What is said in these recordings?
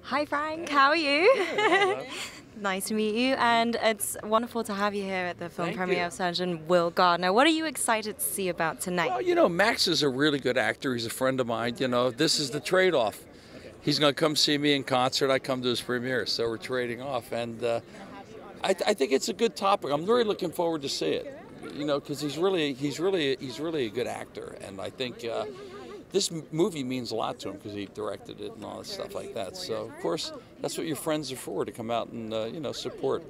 Hi Frank, how are you? Hello. Nice to meet you, and it's wonderful to have you here at the film Thank premiere you. of Sgt.Will Gardner. What are you excited to see about tonight? Well, Max is a really good actor. He's a friend of mine. This is the trade-off. He's going to come see me in concert. I come to his premiere, so we're trading off. And I think it's a good topic. I'm really looking forward to see it. Because he's really a good actor, and I think this movie means a lot to him because he directed it and all that stuff like that. So of course that's what your friends are for, to come out and support.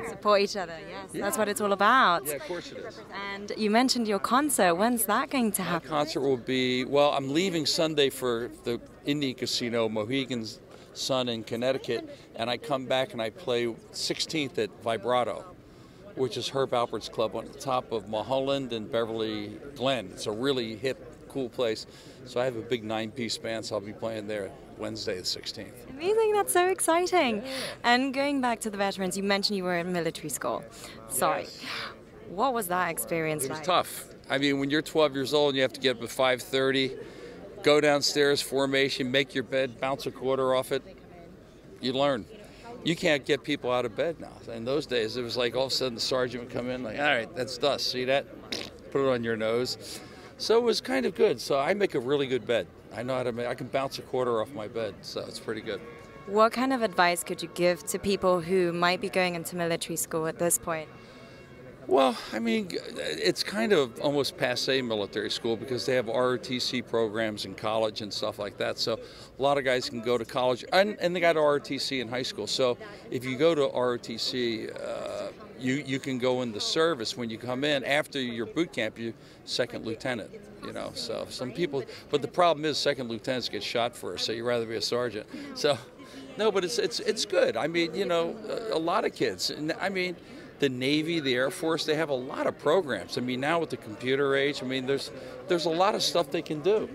Support each other, yes. Yeah. That's what it's all about. Yeah, of course it is. And you mentioned your concert. When's that going to happen? My concert will be, well, I'm leaving Sunday for the Indian Casino, Mohegan's Sun in Connecticut, and I come back and I play 16th at Vibrato, which is Herb Alpert's club on the top of Mulholland and Beverly Glen. It's a really hip, cool place. So I have a big 9-piece band, so I'll be playing there Wednesday the 16th. Amazing, that's so exciting. And going back to the veterans, you mentioned you were in military school. Sorry. Yes. What was that experience like? It was tough. I mean, when you're 12 years old and you have to get up at 5:30, go downstairs, formation, make your bed, bounce a quarter off it, you learn. You can't get people out of bed now. In those days, it was like all of a sudden the sergeant would come in like, all right, that's dust, see that? Put it on your nose. So it was kind of good. So I make a really good bed. I know how to make, I can bounce a quarter off my bed, so it's pretty good. What kind of advice could you give to people who might be going into military school at this point? Well, I mean, it's kind of almost passé military school because they have ROTC programs in college and stuff like that. So a lot of guys can go to college, and they got ROTC in high school. So if you go to ROTC, you can go in the service when you come in. After your boot camp, you're second lieutenant, So some people, but the problem is second lieutenants get shot first, so you'd rather be a sergeant. So, no, but it's good. I mean, a lot of kids, and I mean, the Navy, the Air Force, they have a lot of programs. I mean, now with the computer age, I mean, there's a lot of stuff they can do,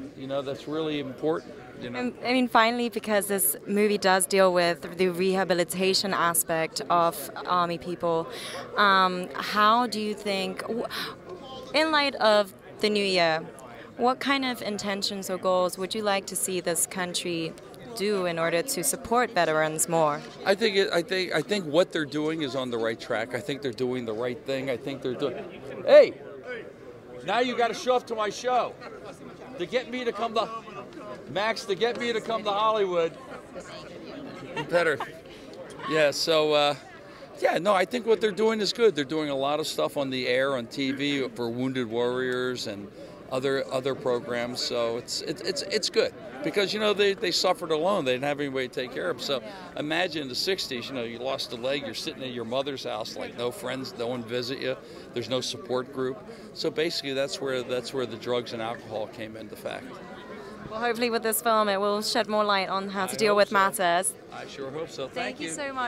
that's really important. I mean, finally, because this movie does deal with the rehabilitation aspect of Army people, how do you think, in light of the new year, what kind of intentions or goals would you like to see this country do in order to support veterans more? I think what they're doing is on the right track. I think they're doing the right thing. I think they're doing. Hey, now you got to show up to my show to get me to come to Max. To get me to come to Hollywood. You better. Yeah. So. Yeah, no, I think what they're doing is good. They're doing a lot of stuff on the air, on TV for Wounded Warriors and other programs. So it's good because they suffered alone. They didn't have anybody to take care of them. So imagine in the '60s, you lost a leg, you're sitting at your mother's house, like no friends, no one visit you. There's no support group. So basically, that's where the drugs and alcohol came into fact. Well, hopefully with this film, it will shed more light on how to deal with matters. I sure hope so. Thank you so much.